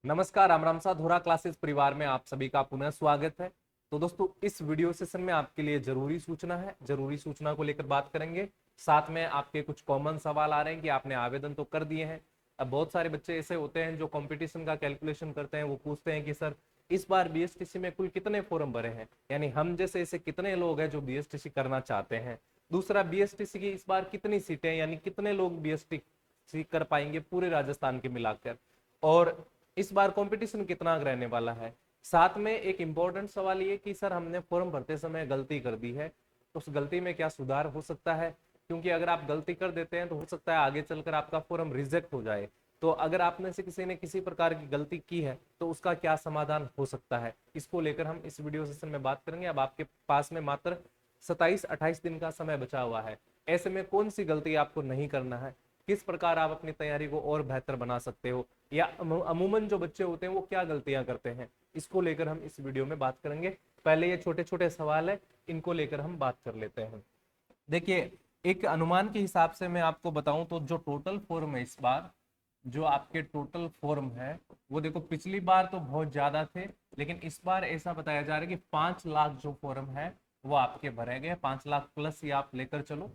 नमस्कार, राम राम सा धोरा क्लासेस परिवार में आप सभी का पुनः स्वागत है। तो दोस्तों, इस वीडियो सेशन में आपके लिए जरूरी सूचना है। जरूरी सूचना को लेकर बात करेंगे। साथ में आपके कुछ कॉमन सवाल आ रहे हैं कि आपने आवेदन तो कर दिए हैं। अब बहुत सारे बच्चे ऐसे होते हैं जो कंपटीशन का कैलकुलेशन करते हैं। वो पूछते हैं कि सर, इस बार बीएसटीसी में कुल कितने फॉर्म भरे हैं, यानी हम जैसे ऐसे कितने लोग हैं जो बीएसटीसी करना चाहते हैं। दूसरा, बीएसटीसी की इस बार कितनी सीटें, यानी कितने लोग बीएसटीसी कर पाएंगे पूरे राजस्थान के मिलाकर। और इस बार कंपटीशन कितना रहने वाला है। साथ में एक इंपॉर्टेंट सवाल ये कि सर, हमने फॉर्म भरते समय गलती कर दी है, तो उस गलती में क्या सुधार हो सकता है। क्योंकि अगर आप गलती कर देते हैं तो हो सकता है आगे चलकर आपका फॉर्म रिजेक्ट हो जाए। तो अगर आप में से किसी ने किसी प्रकार की गलती की है तो उसका क्या समाधान हो सकता है, इसको लेकर हम इस वीडियो सेशन में बात करेंगे। अब आपके पास में मात्र 27-28 दिन का समय बचा हुआ है। ऐसे में कौन सी गलती आपको नहीं करना है, किस प्रकार आप अपनी तैयारी को और बेहतर बना सकते हो, या अमूमन जो बच्चे होते हैं वो क्या गलतियां करते हैं, इसको लेकर हम इस वीडियो में बात करेंगे। पहले ये छोटे छोटे सवाल है, इनको लेकर हम बात कर लेते हैं। देखिए, एक अनुमान के हिसाब से मैं आपको बताऊं तो जो टोटल फॉर्म है इस बार, जो आपके टोटल फॉर्म है वो देखो, पिछली बार तो बहुत ज्यादा थे, लेकिन इस बार ऐसा बताया जा रहा है कि 5 लाख जो फॉर्म है वो आपके भरे गए। 5 लाख प्लस ये आप लेकर चलो।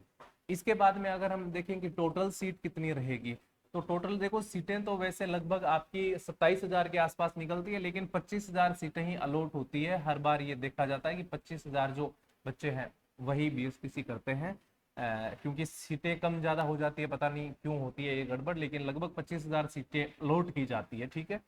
इसके बाद में अगर हम देखें कि टोटल सीट कितनी रहेगी, तो टोटल देखो, सीटें तो वैसे लगभग आपकी 27,000 के आसपास निकलती है, लेकिन 25,000 सीटें ही अलॉट होती है। हर बार ये देखा जाता है कि 25,000 जो बच्चे हैं वही बीएसटीसी करते हैं। क्योंकि सीटें कम ज्यादा हो जाती है, पता नहीं क्यों होती है ये गड़बड़, लेकिन लगभग 25,000 सीटें अलॉट की जाती है। ठीक है।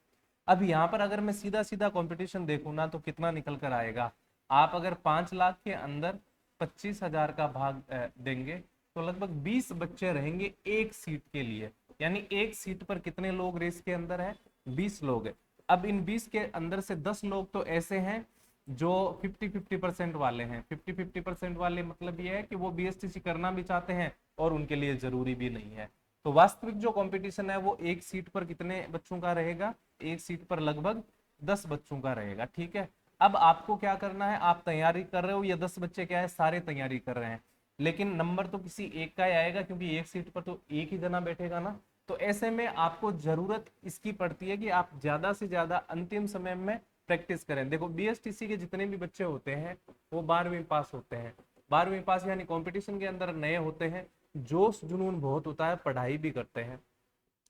अब यहाँ पर अगर मैं सीधा सीधा कंपटीशन देखूँ ना, तो कितना निकल कर आएगा। आप अगर 5 लाख के अंदर 25,000 का भाग देंगे तो लगभग 20 बच्चे रहेंगे एक सीट के लिए। यानी एक सीट पर कितने लोग रेस के अंदर है, 20 लोग है। अब इन 20 के अंदर से 10 लोग तो ऐसे हैं जो 50-50% वाले हैं। 50-50% वाले मतलब ये है कि वो बीएसटीसी करना भी चाहते हैं और उनके लिए जरूरी भी नहीं है। तो वास्तविक जो कंपटीशन है वो एक सीट पर कितने बच्चों का रहेगा, एक सीट पर लगभग 10 बच्चों का रहेगा। ठीक है। अब आपको क्या करना है, आप तैयारी कर रहे हो, ये 10 बच्चे क्या है, सारे तैयारी कर रहे हैं, लेकिन नंबर तो किसी एक का ही आएगा, क्योंकि एक सीट पर तो एक ही जना बैठेगा ना। तो ऐसे में आपको जरूरत इसकी पड़ती है कि आप ज्यादा से ज्यादा अंतिम समय में प्रैक्टिस करें। देखो, बीएसटीसी के जितने भी बच्चे होते हैं वो 12वीं पास होते हैं। 12वीं पास यानी कंपटीशन के अंदर नए होते हैं, जोश जुनून बहुत होता है, पढ़ाई भी करते हैं,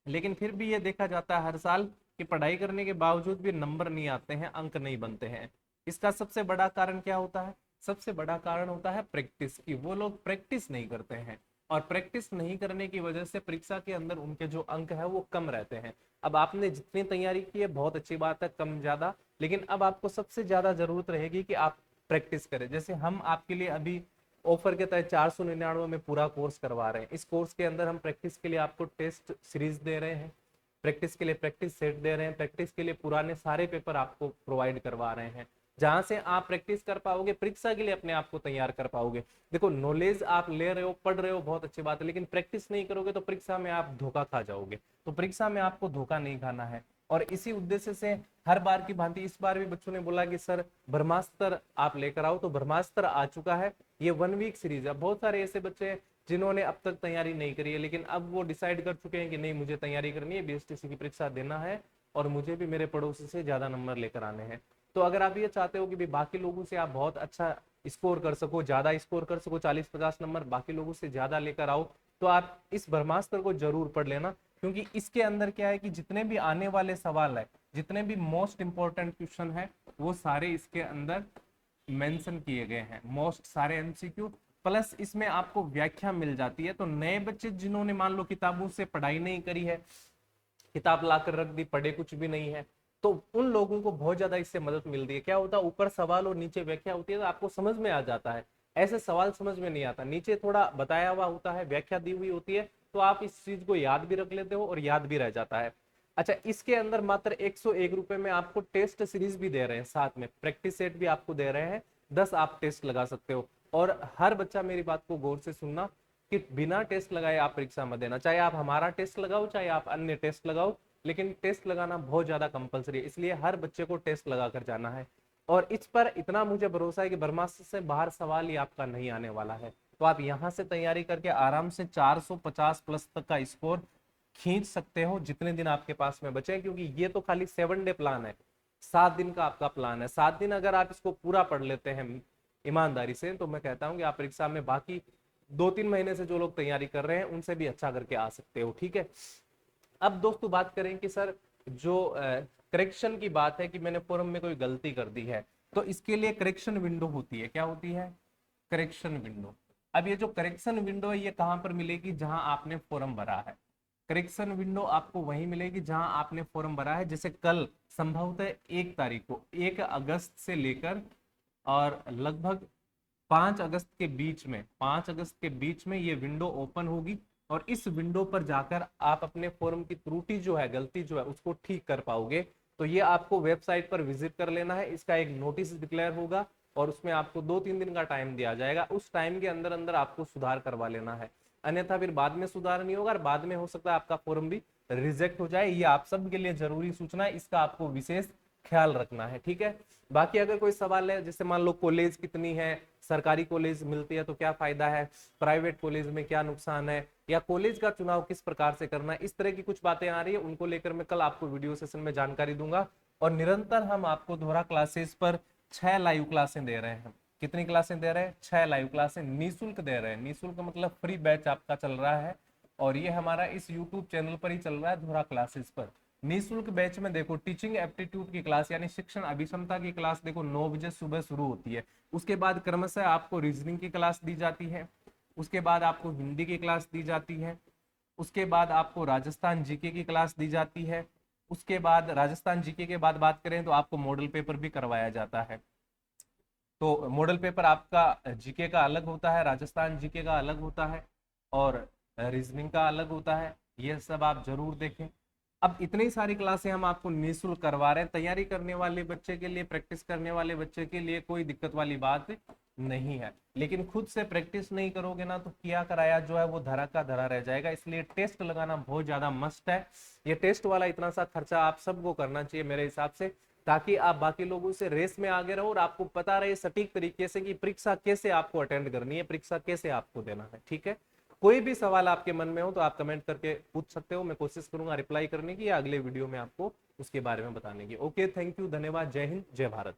लेकिन फिर भी ये देखा जाता है हर साल कि पढ़ाई करने के बावजूद भी नंबर नहीं आते हैं, अंक नहीं बनते हैं। इसका सबसे बड़ा कारण क्या होता है, सबसे बड़ा कारण होता है प्रैक्टिस की। वो लोग प्रैक्टिस नहीं करते हैं, और प्रैक्टिस नहीं करने की वजह से परीक्षा के अंदर उनके जो अंक है वो कम रहते हैं। अब आपने जितनी तैयारी की है बहुत अच्छी बात है, कम ज्यादा, लेकिन अब आपको सबसे ज्यादा जरूरत रहेगी कि आप प्रैक्टिस करें। जैसे हम आपके लिए अभी ऑफर के तहत 499 में पूरा कोर्स करवा रहे हैं। इस कोर्स के अंदर हम प्रैक्टिस के लिए आपको टेस्ट सीरीज दे रहे हैं, प्रैक्टिस के लिए प्रैक्टिस सेट दे रहे हैं, प्रैक्टिस के लिए पुराने सारे पेपर आपको प्रोवाइड करवा रहे हैं, जहां से आप प्रैक्टिस कर पाओगे, परीक्षा के लिए अपने आप को तैयार कर पाओगे। देखो, नॉलेज आप ले रहे हो, पढ़ रहे हो, बहुत अच्छी बात है, लेकिन प्रैक्टिस नहीं करोगे तो परीक्षा में आप धोखा खा जाओगे। तो परीक्षा में आपको धोखा नहीं खाना है। और इसी उद्देश्य से हर बार की भांति इस बार भी बच्चों ने बोला कि सर, ब्रह्मास्त्र आप लेकर आओ, तो ब्रह्मास्त्र आ चुका है। ये 1 वीक सीरीज है। बहुत सारे ऐसे बच्चे हैं जिन्होंने अब तक तैयारी नहीं करी है, लेकिन अब वो डिसाइड कर चुके हैं कि नहीं, मुझे तैयारी करनी है, बीएसटीसी की परीक्षा देना है, और मुझे भी मेरे पड़ोसी से ज्यादा नंबर लेकर आने हैं। तो अगर आप ये चाहते हो कि भी बाकी लोगों से आप बहुत अच्छा स्कोर कर सको, ज्यादा स्कोर कर सको, 40-50 नंबर बाकी लोगों से ज्यादा लेकर आओ, तो आप इस ब्रह्मास्त्र को जरूर पढ़ लेना। क्योंकि इसके अंदर क्या है कि जितने भी आने वाले सवाल है, जितने भी मोस्ट इंपॉर्टेंट क्वेश्चन है, वो सारे इसके अंदर मेंशन किए गए हैं, मोस्ट सारे एमसीक्यू। प्लस इसमें आपको व्याख्या मिल जाती है। तो नए बच्चे जिन्होंने मान लो किताबों से पढ़ाई नहीं करी है, किताब लाकर रख दी, पढ़े कुछ भी नहीं है, तो उन लोगों को बहुत ज्यादा इससे मदद मिलती है। क्या होता है, ऊपर सवाल और नीचे व्याख्या होती है, तो आपको समझ में आ जाता है। ऐसे सवाल समझ में नहीं आता, नीचे थोड़ा बताया हुआ होता है, व्याख्या दी हुई होती है, तो आप इस चीज को याद भी रख लेते हो और याद भी रह जाता है। अच्छा, इसके अंदर मात्र 101 रुपए में आपको टेस्ट सीरीज भी दे रहे हैं, साथ में प्रैक्टिस सेट भी आपको दे रहे हैं। 10 आप टेस्ट लगा सकते हो। और हर बच्चा मेरी बात को गौर से सुनना कि बिना टेस्ट लगाए आप परीक्षा में देना, चाहे आप हमारा टेस्ट लगाओ, चाहे आप अन्य टेस्ट लगाओ, लेकिन टेस्ट लगाना बहुत ज्यादा कंपलसरी है, इसलिए हर बच्चे को टेस्ट लगा कर जाना है। और इस पर इतना मुझे भरोसा है कि ब्रह्मास्त्र से बाहर सवाल ही आपका नहीं आने वाला है। तो आप यहाँ से तैयारी करके आराम से 450 प्लस तक का स्कोर खींच सकते हो जितने दिन आपके पास में बचे, क्योंकि ये तो खाली 7 डे प्लान है, 7 दिन का आपका प्लान है। 7 दिन अगर आप इसको पूरा पढ़ लेते हैं ईमानदारी से, तो मैं कहता हूं कि आप परीक्षा में बाकी 2-3 महीने से जो लोग तैयारी कर रहे हैं उनसे भी अच्छा करके आ सकते हो। ठीक है, अब दोस्तों बात करें कि सर जो करेक्शन की बात है कि मैंने फॉर्म में कोई गलती कर दी है, तो इसके लिए करेक्शन विंडो होती है। क्या होती है? Correction window. अब ये जो करेक्शन विंडो है ये कहां पर मिलेगी? जहां आपने फॉर्म भरा है। करेक्शन विंडो आपको वहीं मिलेगी जहां आपने फॉर्म भरा है। जैसे कल संभवतः 1 तारीख को, 1 अगस्त से लेकर और लगभग 5 अगस्त के बीच में, 5 अगस्त के बीच में ये विंडो ओपन होगी, और इस विंडो पर जाकर आप अपने फॉर्म की त्रुटि जो है, गलती जो है, उसको ठीक कर पाओगे। तो ये आपको वेबसाइट पर विजिट कर लेना है, इसका एक नोटिस डिक्लेयर होगा और उसमें आपको 2-3 दिन का टाइम दिया जाएगा। उस टाइम के अंदर अंदर आपको सुधार करवा लेना है, अन्यथा फिर बाद में सुधार नहीं होगा और बाद में हो सकता है आपका फॉर्म भी रिजेक्ट हो जाए। ये आप सब के लिए जरूरी सूचना है, इसका आपको विशेष ख्याल रखना है। ठीक है, बाकी अगर कोई सवाल है, जैसे मान लो कॉलेज कितनी है, सरकारी कॉलेज मिलती है तो क्या फायदा है, प्राइवेट कॉलेज में क्या नुकसान है, या कॉलेज का चुनाव किस प्रकार से करना है, इस तरह की कुछ बातें आ रही है, उनको लेकर मैं कल आपको वीडियो सेशन में जानकारी दूंगा। और निरंतर हम आपको दोहरा क्लासेस पर 6 लाइव क्लासें दे रहे हैं। कितनी क्लासें दे रहे हैं? 6 लाइव क्लासें निःशुल्क दे रहे हैं। निःशुल्क मतलब फ्री बैच आपका चल रहा है, और ये हमारा इस यूट्यूब चैनल पर ही चल रहा है, दोहरा क्लासेस पर। निःशुल्क बैच में देखो टीचिंग एप्टीट्यूड की क्लास यानी शिक्षण अभिक्षमता की क्लास देखो 9 बजे सुबह शुरू होती है। उसके बाद क्रमशः आपको रीजनिंग की क्लास दी जाती है, उसके बाद आपको हिंदी की क्लास दी जाती है, उसके बाद आपको राजस्थान जीके की क्लास दी जाती है, उसके बाद राजस्थान जीके के बाद बात करें तो आपको मॉडल पेपर भी करवाया जाता है। तो मॉडल पेपर आपका जीके का अलग होता है, राजस्थान जीके का अलग होता है, और रीजनिंग का अलग होता है। ये सब आप जरूर देखें। अब इतनी सारी क्लासें हम आपको निःशुल्क करवा रहे हैं। तैयारी करने वाले बच्चे के लिए, प्रैक्टिस करने वाले बच्चे के लिए कोई दिक्कत वाली बात नहीं है, लेकिन खुद से प्रैक्टिस नहीं करोगे ना तो किया कराया जो है वो धरा का धरा रह जाएगा। इसलिए टेस्ट लगाना बहुत ज्यादा मस्ट है। ये टेस्ट वाला इतना सा खर्चा आप सबको करना चाहिए मेरे हिसाब से, ताकि आप बाकी लोगों से रेस में आगे रहो और आपको पता रहे सटीक तरीके से कि परीक्षा कैसे आपको अटेंड करनी है, परीक्षा कैसे आपको देना है। ठीक है, कोई भी सवाल आपके मन में हो तो आप कमेंट करके पूछ सकते हो, मैं कोशिश करूंगा रिप्लाई करने की या अगले वीडियो में आपको उसके बारे में बताने की। ओके, थैंक यू, धन्यवाद, जय हिंद, जय भारत।